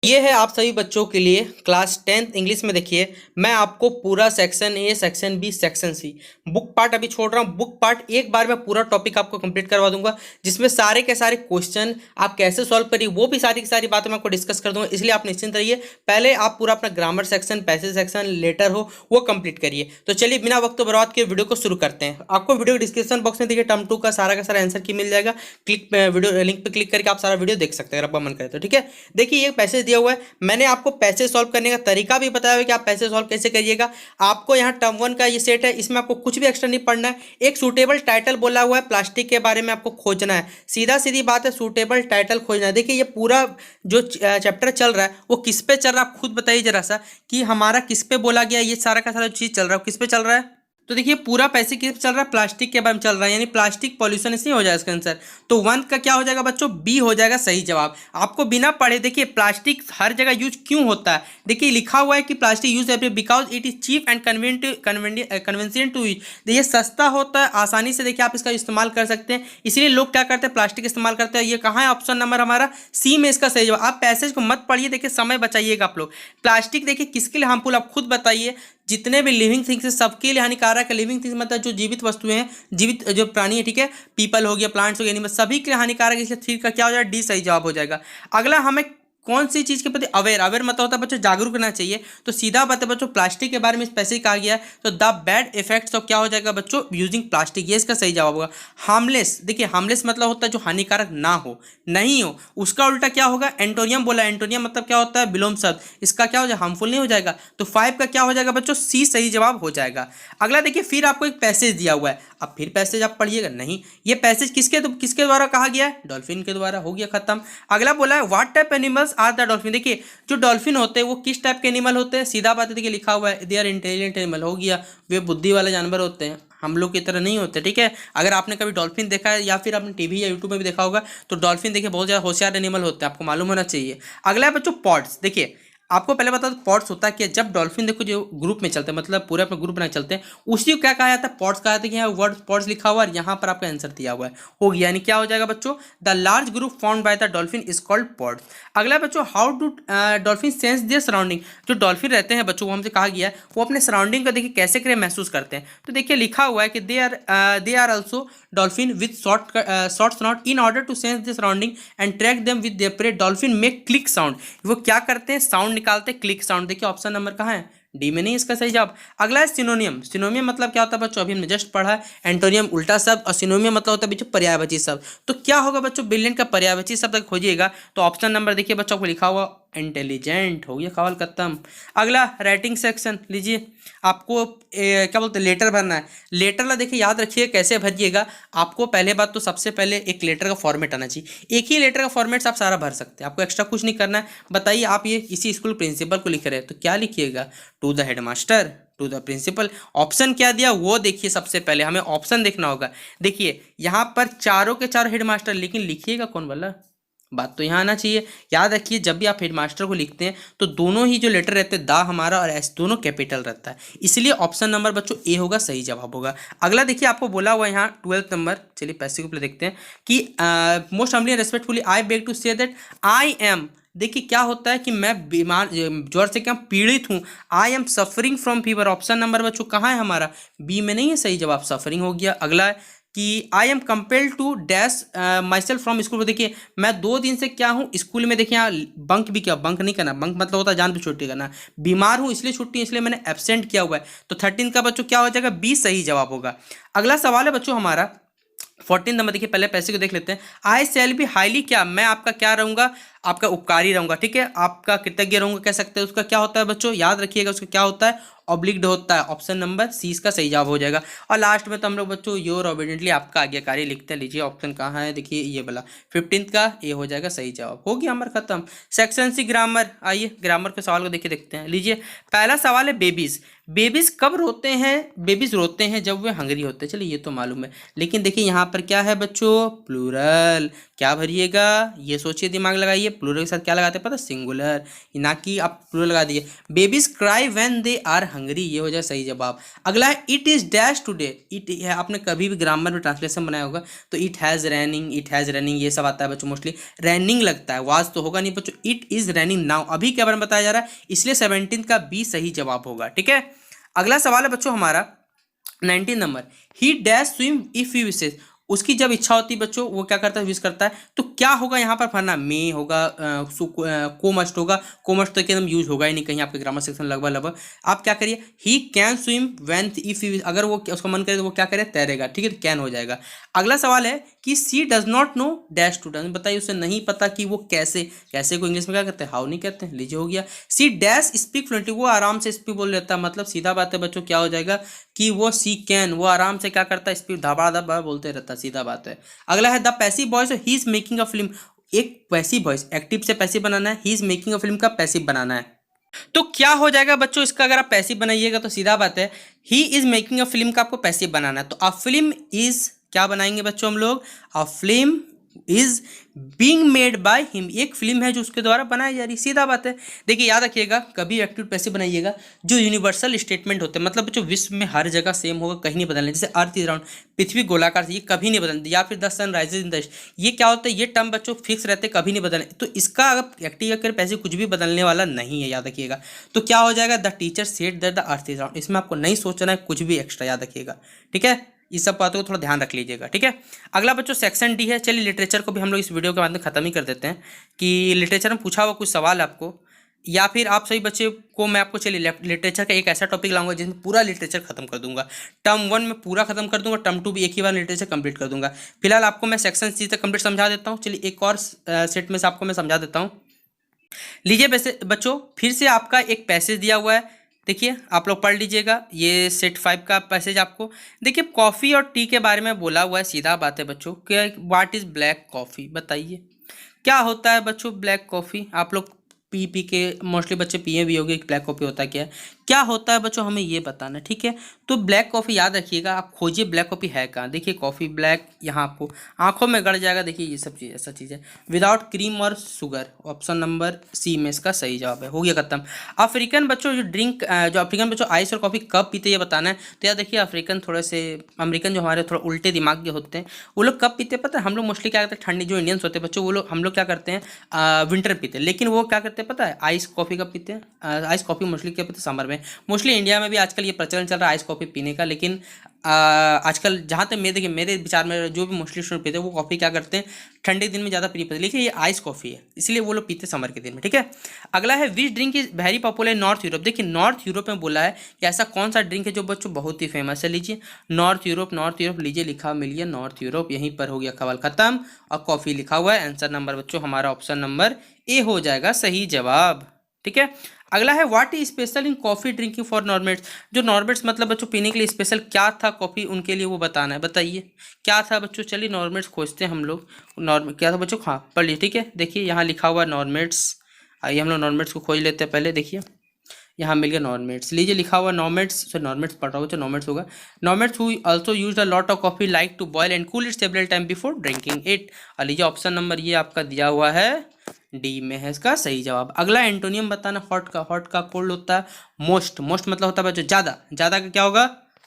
ये है आप सभी बच्चों के लिए क्लास 10th इंग्लिश में। देखिए, मैं आपको पूरा section A, section B, section C, book part अभी छोड़ रहा हूँ। बुक पार्ट एक बार मैं पूरा टॉपिक आपको कंप्लीट करवा दूंगा, जिसमें सारे के सारे क्वेश्चन आप कैसे सॉल्व करिए वो भी सारी की सारी बातें मैं आपको डिस्कस कर दूंगा। इसलिए आप निश्चिंत रहिए। पहले आप पूरा अपना grammar section, passage section, letter हो वो कंप्लीट करिए। तो चलिए बिना वक्त बर्बाद के वीडियो को शुरू करते हैं। आपको वीडियो डिस्क्रिप्शन बॉक्स में देखिए टर्म 2 का सारा आंसर की मिल जाएगा। क्लिक वीडियो लिंक पे क्लिक करके आप सारा वीडियो देख सकते हैं अगर आपका मन करे तो। ठीक है, देखिए ये पैसेज दिया हुआ है। मैंने आपको पैसेज सॉल्व करने का तरीका भी बताया है कि आप पैसेज सॉल्व कैसे करिएगा। आपको यहाँ टर्म 1 का ये सेट है, इसमें आपको कुछ भी एक्स्ट्रा नहीं पढ़ना है। एक सूटेबल टाइटल बोला हुआ है, प्लास्टिक के बारे में आपको खोजना है। सीधा सीधी बात है, सूटेबल टाइटल खोजना है। देखिए ये पूरा जो चैप्टर चल रहा है वो किस पे चल रहा है, आप खुद बताइए जरा सा कि हमारा किस पे बोला गया। ये सारा का सारा चीज चल रहा है किस पे चल रहा है। तो देखिए पूरा पैसे किस पे चल रहा है, प्लास्टिक के बारे में चल रहा है, यानी प्लास्टिक पॉल्यूशन इसलिए हो जाएगा इसका आंसर। तो 1 का क्या हो जाएगा बच्चों, बी हो जाएगा सही जवाब। आपको बिना पढ़े देखिए प्लास्टिक हर जगह यूज क्यों होता है। देखिए लिखा हुआ है कि plastic use every because it is cheap and convenient to use. देखिए सस्ता होता है, आसानी से देखिए आप इसका इस्तेमाल कर सकते हैं, इसलिए लोग क्या करते हैं प्लास्टिक इस्तेमाल करते हैं। ये कहाँ है, ऑप्शन नंबर हमारा सी में इसका सही जवाब। आप पैसेज को मत पढ़िए, देखिए समय बचाइएगा आप लोग। प्लास्टिक देखिए किसके लिए हार्मफुल आप खुद बताइए। जितने भी लिविंग थिंग्स है सबके लिए हानिकारक है। लिविंग थिंग्स मतलब जो जीवित वस्तुएं हैं, जीवित जो प्राणी है, ठीक है, पीपल हो गया, प्लांट्स हो गया, एनिमल, सभी के लिए हानिकारक है। इसलिए 3 का क्या हो जाएगा, डी सही जवाब हो जाएगा। अगला, हमें कौन सी चीज के प्रति अवेयर मतलब होता है बच्चों जागरूक रहना चाहिए। तो सीधा बात है बच्चों, प्लास्टिक के बारे में स्पेसिफिक कहा गया है। तो द बैड इफेक्ट्स ऑफ क्या हो जाएगा बच्चों, यूजिंग प्लास्टिक, ये इसका सही जवाब होगा। हार्मलेस, देखिए हार्मलेस मतलब होता है जो हानिकारक ना हो, नहीं हो, उसका उल्टा क्या होगा, एंटोनियम बोला। एंटोनियम मतलब क्या होता है, विलोम शब्द, इसका क्या हो जाएगा, हार्मफुल नहीं हो जाएगा। तो 5 का क्या हो जाएगा बच्चों, सी सही जवाब हो जाएगा। अगला देखिए, फिर आपको एक पैसेज दिया हुआ है, अब फिर पैसेज आप पढ़िएगा नहीं। ये पैसेज किसके द्वारा कहा गया है, डॉल्फिन के द्वारा, हो गया खत्म। अगला बोला है what type animals are the dolphin. देखिए जो डॉल्फिन होते हैं वो किस टाइप के एनिमल होते हैं, सीधा बात है, देखिए लिखा हुआ है दे आर इंटेलिजेंट एनिमल, हो गया, वे बुद्धि वाले जानवर होते हैं, हम लोग की तरह नहीं होते। ठीक है, अगर आपने कभी डॉल्फिन देखा है या फिर आपने टीवी या यूट्यूब में भी देखा होगा, तो डॉल्फिन देखिए बहुत ज़्यादा होशियार एनिमल होते हैं, आपको मालूम होना चाहिए। अगला है बच्चों पॉड्स। देखिए आपको पहले बता दो पॉड्स होता है कि जब डॉल्फिन देखो जो ग्रुप में चलते हैं, मतलब पूरे अपने ग्रुप बना चलते हैं, उसी को क्या कहा जाता है, पॉड्स कहा जाता है। कि यहाँ वर्ड पॉड्स लिखा हुआ है और यहाँ पर आपका आंसर दिया हुआ है, हो गया, यानी क्या हो जाएगा बच्चों, the large group found by the dolphin is called pods. अगला बच्चों, how do dolphin sense their surrounding. जो डॉल्फिन रहते हैं बच्चों, वो हमसे कहा गया है वो अपने सराउंडिंग को देखिए कैसे करे महसूस करते हैं। तो देखिए लिखा हुआ है कि they are also dolphin with short snout in order to sense the surrounding and track them with their prey. Dolphin make click sound, वो क्या करते हैं, साउंड निकालते हैं, क्लिक साउंड। देखिए ऑप्शन नंबर कहाँ है, डी में नहीं, इसका सही जवाब। अगला है सिनोनियम। सिनोनियम मतलब क्या होता है बच्चों, अभी हमने जस्ट पढ़ा है, एंटोनियम उल्टा शब्द और सिनोनियम मतलब होता है बच्चों पर्यायवाची शब्द। तो क्या होगा बच्चों, ब्रिलियंट का पर्यायवाची शब्द खोजिएगा। तो ऑप्शन नंबर देखिए बच्चों को लिखा हुआ इंटेलिजेंट, हो गया सवाल खत्म। अगला राइटिंग सेक्शन लीजिए, आपको क्या बोलते हैं लेटर भरना है। लेटर ला देखिए याद रखिए कैसे भरिएगा। आपको पहले बात तो सबसे पहले एक लेटर का फॉर्मेट आना चाहिए, एक ही लेटर का फॉर्मेट से आप सारा भर सकते हैं, आपको एक्स्ट्रा कुछ नहीं करना है। बताइए आप ये इसी स्कूल प्रिंसिपल को लिख रहे हैं तो क्या लिखिएगा, to the headmaster, to the principal. Option क्या दिया वो देखिए, सबसे पहले हमें ऑप्शन देखना होगा। देखिए यहाँ पर चारों के चारों हेडमास्टर, लेकिन लिखिएगा कौन वाला, बात तो यहाँ आना चाहिए। याद रखिए जब भी आप हेडमास्टर को लिखते हैं तो दोनों ही जो लेटर रहते हैं, दा हमारा और एस दोनों कैपिटल रहता है, इसलिए ऑप्शन नंबर बच्चों ए होगा, सही जवाब होगा। अगला देखिए आपको बोला हुआ यहाँ 12th नंबर, चलिए पैसे को देखते हैं कि most humbly respectfully I beg to say that I am. देखिए क्या होता है कि मैं बीमार, ज्वर से क्या पीड़ित हूँ, I am suffering from fever. Option number बच्चों कहाँ है हमारा, बी में नहीं है, सही जवाब सफरिंग हो गया। अगला है कि I am compelled to dash myself from school. देखिए मैं 2 दिन से क्या हूँ स्कूल में, देखिए यहाँ बंक भी किया, बंक नहीं करना, बंक मतलब होता है जान पे छुट्टी करना, बीमार हूँ इसलिए छुट्टी, इसलिए मैंने एब्सेंट किया हुआ है। तो 13 का बच्चों क्या हो जाएगा, बी सही जवाब होगा। अगला सवाल है बच्चों हमारा 14 नंबर, देखिए पहले पैसे को देख लेते हैं। आई शैल बी हाईली, क्या मैं आपका क्या रहूंगा, आपका उपकारी रहूंगा, ठीक है, आपका कृतज्ञ रहूंगा कह सकते हैं। उसका क्या होता है बच्चों, याद रखिएगा उसका क्या होता है, ऑब्लिक्ड होता है। ऑप्शन नंबर सी इसका सही जवाब हो जाएगा। और लास्ट में तो हम लोग बच्चों योर ओबीडियंटली, आपका आज्ञाकारी लिखते हैं। लीजिए ऑप्शन कहाँ है, देखिए ये वाला 15 का ये हो जाएगा सही जवाब, हो गया हमारा खत्म। सेक्शन सी ग्रामर, आइए ग्रामर के सवाल को देखिए देखते हैं। लीजिए पहला सवाल है बेबीज। बेबीज कब रोते हैं, बेबीज रोते हैं जब वे हंगरी होते हैं, चलिए ये तो मालूम है, लेकिन देखिए यहाँ पर क्या है बच्चों, प्लूरल, क्या भरिएगा ये सोचिए, दिमाग लगाइए। प्लूरल के साथ क्या लगाते हैं पता, सिंगुलर, ना कि आप प्लूरल लगा दिए। Babies cry when they are hungry, ये हो जाए सही जवाब। अगला है it is dash today, it है, आपने कभी भी ग्रामर में ट्रांसलेशन बनाया होगा तो it has raining, it has running, ये सब आता है बच्चों। मोस्टली रैनिंग लगता है, वाज तो होगा नहीं बच्चों। इट इज रैनिंग नाउ, अभी क्या बारे में बताया जा रहा है, इसलिए 17 का बी सही जवाब होगा। ठीक है, अगला सवाल है बच्चों हमारा 19 number, he dash swim if you wishes, उसकी जब इच्छा होती है बच्चों वो क्या करता है, विश करता है, तो क्या होगा यहाँ पर फरना, मे होगा, को मस्ट होगा, को मस्ट तो एकदम यूज होगा ही नहीं कहीं आपके ग्रामर सेक्शन लगभग लगभग। आप क्या करिए, he can swim when if you, अगर वो उसका मन करे तो वो क्या करे, तैरेगा। ठीक है, तो कैन हो जाएगा। अगला सवाल है कि she does not know dash to done, बताइए उसे नहीं पता कि वो कैसे, कैसे को इंग्लिश में क्या कहते हैं, हाउ नहीं कहते हैं, लीजिए हो गया। सी डैश स्पीक फ्लुएंटली, वो आराम से स्पीक बोल लेता है, मतलब सीधा बात है बच्चों क्या हो जाएगा कि वो सी कैन, वो आराम से क्या करता है, स्पीड धबा धबा बोलते रहता है, सीधा बात है। अगला है the passive voice, he is making a film, एक पैसिव वॉइस, एक्टिव से पैसिव बनाना है, he is making a film का पैसिव बनाना है, तो क्या हो जाएगा बच्चों इसका, अगर आप पैसिव बनाइएगा तो सीधा बात है he is making a film का आपको पैसिव बनाना है, तो अ फिल्म इज क्या बनाएंगे बच्चों हम लोग, a film is being made by him, एक फिल्म है जो उसके द्वारा बनाई जा रही, सीधा बात है। देखिए याद रखिएगा कभी एक्टिव पैसिव बनाइएगा जो यूनिवर्सल स्टेटमेंट होते हैं, मतलब जो विश्व में हर जगह सेम होगा, कहीं नहीं बदलने, जैसे अर्थ इज राउंड, पृथ्वी गोलाकार, ये कभी नहीं बदलते, या फिर the sun rises in the east, ये क्या होता है, ये टर्म बच्चों फिक्स रहते कभी नहीं बदलने, तो इसका अगर एक्टिव या पैसिव कुछ भी बदलने वाला नहीं है, याद रखिएगा। तो क्या हो जाएगा, the teacher said that the earth is round, इसमें आपको नहीं सोचना है कुछ भी एक्स्ट्रा, याद रखिएगा। ठीक है, इस सब बातों को थोड़ा ध्यान रख लीजिएगा। ठीक है, अगला बच्चों सेक्शन डी है। चलिए लिटरेचर को भी हम लोग इस वीडियो के बाद में खत्म ही कर देते हैं कि लिटरेचर में पूछा हुआ कुछ सवाल आपको, या फिर आप सभी बच्चे को मैं आपको चलिए लिटरेचर का एक ऐसा टॉपिक लाऊंगा जिसमें पूरा लिटरेचर खत्म कर दूंगा, टर्म 1 में पूरा खत्म कर दूंगा, टर्म 2 भी एक ही बार लिटरेचर कंप्लीट कर दूंगा। फिलहाल आपको मैं सेक्शन सी तक कंप्लीट समझा देता हूँ। चलिए एक और सेट में से आपको मैं समझा देता हूँ। लीजिए बच्चों फिर से आपका एक पैसेज दिया हुआ है, देखिए आप लोग पढ़ लीजिएगा, ये सेट 5 का पैसेज आपको। देखिए कॉफ़ी और टी के बारे में बोला हुआ है, सीधा बात है बच्चों कि व्हाट इज़ ब्लैक कॉफ़ी, बताइए क्या होता है बच्चों ब्लैक कॉफ़ी। आप लोग पी के मोस्टली बच्चे पिए भी होंगे, ब्लैक कॉफ़ी होता है क्या होता है बच्चों, हमें ये बताना। ठीक है, तो ब्लैक कॉफ़ी याद रखिएगा, आप खोजिए ब्लैक कॉफ़ी है कहाँ। देखिए कॉफ़ी ब्लैक, यहाँ आपको आंखों में गड़ जाएगा, देखिए ये सब चीज़ ऐसा चीज़ है, विदाउट क्रीम और शुगर, ऑप्शन नंबर सी में इसका सही जवाब है, हो गया खत्म। अफ्रीकन बच्चों जो अफ्रीकन बच्चों आइस और कॉफ़ी कब पीते ये बताना है। तो यार देखिए अफ्रीकन थोड़े से, अमेरिकन जो हमारे थोड़ा उल्टे दिमाग के होते हैं, वो लोग कब पीते हैं पता है, हम लोग मोस्टली क्या करते हैं, ठंडी जो इंडियंस होते हैं बच्चों, वो लोग हम लोग क्या करते हैं विंटर पीते हैं, लेकिन वो क्या करते हैं पता है, आइस कॉफ़ी कब पीते हैं, आइस कॉफ़ी मोस्टली क्या पीते हैं समर में। मोस्टली इंडिया में भी आजकल ये प्रचलन चल रहा है आइस कॉफ़ी पीने का, लेकिन आजकल जहाँ तक मेरे विचार में जो भी मोस्टली स्टूडेंट पीते हैं वो कॉफ़ी क्या करते हैं ठंडे दिन में ज़्यादा पी पाते हैं, लेकिन ये आइस कॉफ़ी है इसलिए वो लोग पीते हैं समर के दिन में। ठीक है, अगला है which drink is very popular in north Europe. देखिए नॉर्थ यूरोप में बोला है कि ऐसा कौन सा ड्रिंक है जो बच्चों बहुत ही फेमस है। लीजिए नॉर्थ यूरोप लीजिए लिखा मिलिए नॉर्थ यूरोप, यहीं पर हो गया सवाल खत्म, और कॉफ़ी लिखा हुआ है। आंसर नंबर बच्चों हमारा ऑप्शन नंबर ए हो जाएगा सही जवाब। ठीक है, अगला है what is special in coffee drinking for nomads. जो नॉर्मेट्स मतलब बच्चों पीने के लिए स्पेशल क्या था कॉफ़ी उनके लिए वो बताना है, बताइए क्या था बच्चों। चलिए नॉर्मेट्स खोजते हैं हम लोग, क्या था बच्चों, हाँ पढ़ लीजिए। ठीक है, देखिए यहाँ लिखा हुआ है नॉर्मेट्स, आइए हम लोग नॉर्मेट्स को खोज लेते हैं पहले। देखिए यहाँ मिल गया नॉर्मेट्स, लीजिए लिखा हुआ नॉर्मेट्स, सो नॉर्मेट्स पढ़ रहा हूँ, नॉर्मेट्स होगा। Nomads who also used a lot of coffee like to boil and cool it several time before drinking it. और लीजिए ऑप्शन नंबर ये आपका दिया हुआ है डी में है इसका सही जवाब। अगला एंटोनियम बताना हॉट का कोल्ड होता है मोस्ट मतलब होता है बच्चों ज़्यादा, ज़्यादा का क्या होगा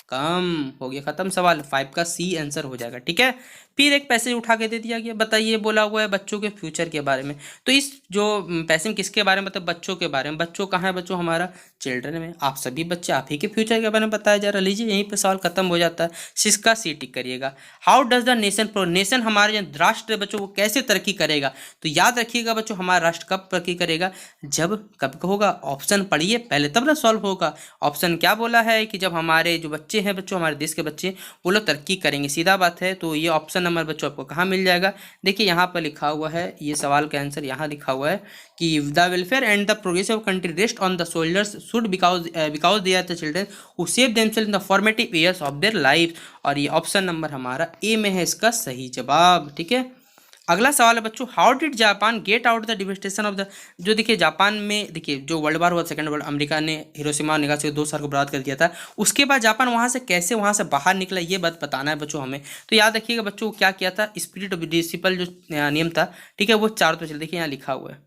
कम, हो गया खत्म सवाल, 5 का सी आंसर हो जाएगा। ठीक है, फिर एक पैसेज उठा के दे दिया गया, बताइए बोला हुआ है बच्चों के फ्यूचर के बारे में। तो इस जो पैसेज किसके बारे में, मतलब बच्चों के बारे में। बच्चों कहाँ है बच्चों, हमारा चिल्ड्रन में, आप सभी बच्चे आप ही के फ्यूचर के बारे में बताया जा रहा है। लीजिए यहीं पे सवाल खत्म हो जाता है, सिस्का सी टिक करिएगा। How does the nation pro, nation हमारे जो राष्ट्र है बच्चों वो कैसे तरक्की करेगा। तो याद रखिएगा बच्चों हमारा राष्ट्र कब तरक्की करेगा, जब कब होगा, ऑप्शन पढ़िए पहले तब ना सॉल्व होगा। ऑप्शन क्या बोला है कि जब हमारे जो बच्चे हैं बच्चों, हमारे देश के बच्चे वो लोग तरक्की करेंगे, सीधा बात है। तो ये ऑप्शन नंबर बच्चों आपको कहाँ मिल जाएगा, देखिए यहाँ पर लिखा हुआ है, ये सवाल का आंसर यहाँ लिखा हुआ है कि the welfare and the progress of country rest on the soldiers should because they are the children who save themselves in the formative years of their life. और ये ऑप्शन नंबर हमारा ए में है इसका सही जवाब। ठीक है, अगला सवाल है बच्चों, how did Japan get out the devastation of the, जो देखिए जापान में देखिए जो वर्ल्ड वार हुआ, सेकंड वर्ल्ड, अमेरिका ने हिरोशिमा और नागासाकी 2 साल को बर्बाद कर दिया था, उसके बाद जापान वहाँ से कैसे वहाँ से बाहर निकला, ये बात बताना है बच्चों हमें। तो याद रखिएगा बच्चों, क्या किया था, स्पिरिट ऑफ डिसिपल जो नियम था, ठीक है, वो 4 तो चल, देखिए यहाँ लिखा हुआ है।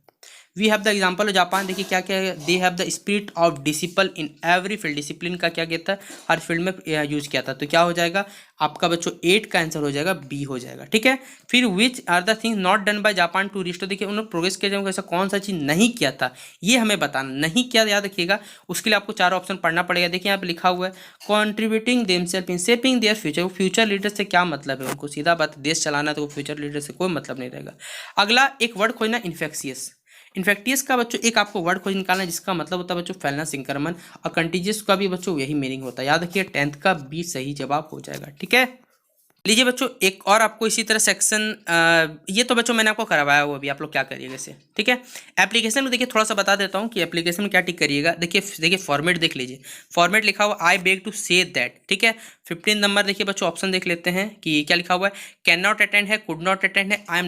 We have the example of Japan, देखिए क्या क्या है, they have the spirit of disciple in every field, discipline का क्या किया था, हर फील्ड में यूज किया था। तो क्या हो जाएगा आपका बच्चों 8 का आंसर हो जाएगा बी हो जाएगा, ठीक है। फिर which are the things not done by Japan to restore, देखिए उन्होंने प्रोग्रेस किया जाए, ऐसा कौन सा चीज़ नहीं किया था, ये हमें बताना, नहीं किया याद रखिएगा। उसके लिए आपको 4 ऑप्शन पढ़ना पड़ेगा। देखिए यहाँ पे लिखा हुआ है contributing themself in shaping their future, future leader से क्या मतलब है, उनको सीधा बात देश चलाना, तो फ्यूचर लीडर से कोई मतलब नहीं रहेगा। अगला एक वर्ड खोजना, इन्फेक्शियस, इन्फेक्टियस का बच्चों एक आपको वर्ड खोज निकालना है जिसका मतलब होता है बच्चों फैलना, संक्रमण, और कंटीजियस का भी बच्चों यही मीनिंग होता है। याद रखिए 10th का बी सही जवाब हो जाएगा, ठीक है। लीजिए बच्चों एक और आपको इसी तरह सेक्शन, ये तो बच्चों मैंने आपको करवाया हुआ, अभी आप लोग क्या करिएगा इसे, ठीक है। एप्लीकेशन में देखिए थोड़ा सा बता देता हूँ कि एप्लीकेशन में क्या टिक करिएगा। देखिए फॉर्मेट देख लीजिए, फॉर्मेट लिखा हुआ I beg to say that, ठीक है। 15 नंबर देखिए बच्चों ऑप्शन देख लेते हैं कि क्या लिखा हुआ है, कैन नॉट अटेंड है, कुड नॉट अटेंड है, आई एम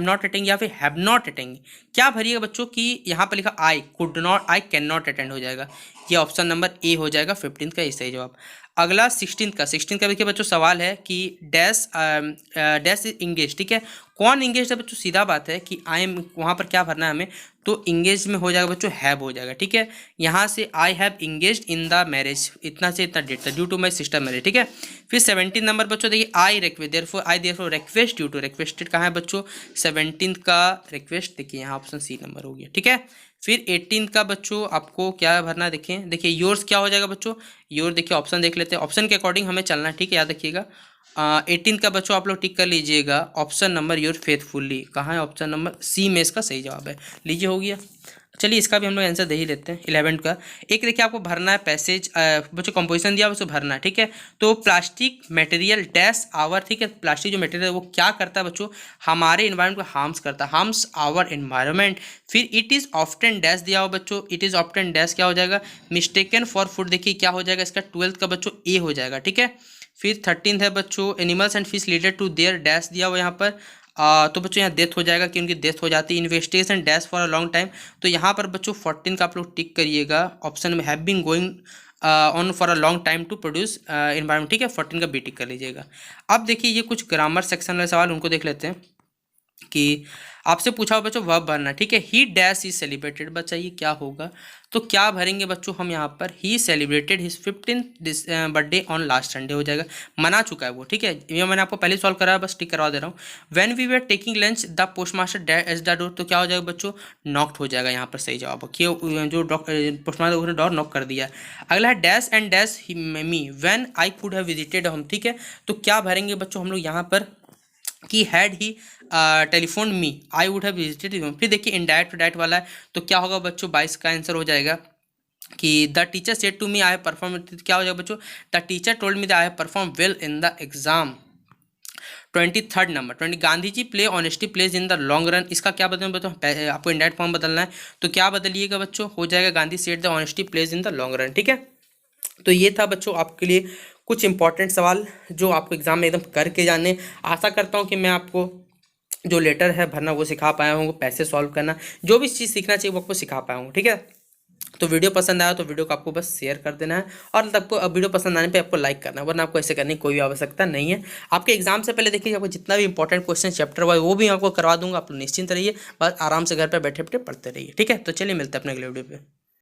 नॉट अटेंड या फिर हैव नॉट अटेंड। क्या भरिएगा बच्चों कि यहाँ पर लिखा I could not, I can not attend हो जाएगा, ये ऑप्शन नंबर ए हो जाएगा 15 का, ये सही जवाब। अगला 16 का देखिए बच्चों सवाल है कि डैश डैश इंगेज, ठीक है, कौन इंगेज है बच्चों, सीधा बात है कि आई एम, वहाँ पर क्या भरना है हमें, तो इंगेज में हो जाएगा बच्चों हैव हो जाएगा, ठीक है। यहाँ से I have engage in the marriage, इतना से इतना डेट था, due to my sister marriage, ठीक है। फिर 17 नंबर बच्चों देखिए I request, therefore request due to, requested कहाँ है बच्चों, 17 का रिक्वेस्ट, देखिए यहाँ ऑप्शन सी नंबर हो गया, ठीक है। फिर 18 का बच्चों आपको क्या भरना है, देखिए योर्स क्या हो जाएगा बच्चों, योर देखिए ऑप्शन देख लेते हैं, ऑप्शन के अकॉर्डिंग हमें चलना है, ठीक है, याद रखिएगा। 18 का बच्चों आप लोग टिक कर लीजिएगा, ऑप्शन नंबर योर फेथफुली, कहाँ है, ऑप्शन नंबर सी में इसका सही जवाब है, लीजिए हो गया। चलिए इसका भी हम लोग आंसर दे ही लेते हैं। 11 का एक देखिए आपको भरना है पैसेज, बच्चों कंपोजिशन दिया उसको भरना है, ठीक है। तो प्लास्टिक मटेरियल डैश आवर, ठीक है, प्लास्टिक जो मटेरियल है वो क्या करता है बच्चों, हमारे इन्वायरमेंट को हार्म्स करता है, हार्म्स आवर इन्वायरमेंट। फिर इट इज़ ऑफ्टन डैश दिया हो बच्चों, इट इज़ ऑफ्टन डैश क्या हो जाएगा, मिस्टेकन फॉर फूड, देखिए क्या हो जाएगा इसका 12th का बच्चों ए हो जाएगा, ठीक है। फिर 13 है बच्चों animals and fish leaded to their dash दिया हुआ यहाँ पर, तो बच्चों यहाँ डेथ हो जाएगा कि उनकी डेथ हो जाती है, investigation dash for a long time. तो यहाँ पर बच्चों 14 का आप लोग टिक करिएगा, ऑप्शन में have been going on for a long time to produce environment, ठीक है, 14 का बी टिक कर लीजिएगा। अब देखिए ये कुछ ग्रामर सेक्शन वाले सवाल उनको देख लेते हैं कि आपसे पूछा हो बच्चों वर्ब भरना, ठीक है, ही डैश इज सेलिब्रेटेड, बच्चा ये क्या होगा, तो क्या भरेंगे बच्चों हम यहाँ पर, he celebrated his 15th birthday on last Sunday हो जाएगा, मना चुका है वो, ठीक है, ये मैंने आपको पहले सॉल्व करा, बस टिक करवा दे रहा हूँ। When we were taking lunch the postmaster dash edge the door, तो क्या हो जाएगा बच्चों नॉक्ड हो जाएगा, यहाँ पर सही जवाब कि जो पोस्ट मास्टर उन्होंने डोर नॉक कर दिया। अगला है dash and dash me when I could have visited home, ठीक है, तो क्या भरेंगे बच्चों हम लोग यहाँ पर कि had he telephone me I would have visited you. फिर देखिए इनडायरेक्ट डायरेक्ट वाला है, तो क्या होगा बच्चों 22 का आंसर हो जाएगा कि the teacher said to me I have perform, क्या हो जाएगा बच्चों the teacher told me that I have perform well in the exam. 23rd number 20 Gandhi ji play honesty plays in the long run, इसका क्या बदलना बच्चों, आपको इनडायरेक्ट फॉर्म बदलना है, तो क्या बदलिएगा बच्चों, हो जाएगा Gandhi said the honesty plays in the long run, ठीक है। तो ये था बच्चों आपके लिए कुछ इंपॉर्टेंट सवाल जो आपको एग्जाम में एकदम करके जाने। आशा करता हूँ कि मैं आपको जो लेटर है भरना वो सिखा पाया हूँ, पैसे सॉल्व करना, जो भी चीज़ सीखना चाहिए वो आपको सिखा पाया हूँ, ठीक है। तो वीडियो पसंद आया तो वीडियो को आपको बस शेयर कर देना है, और आपको वीडियो पसंद आने पे आपको लाइक करना है, वरना आपको ऐसे करने की कोई आवश्यकता नहीं है। आपके एग्जाम से पहले देखिए आपको जितना भी इंपॉर्टेंट क्वेश्चन चैप्टर वाइज वो भी आपको करवा दूंगा, आप लोग निश्चिंत रहिए, बस आराम से घर पर बैठे बैठे पढ़ते रहिए, ठीक है। तो चलिए मिलते हैं अपने अगले वीडियो पे।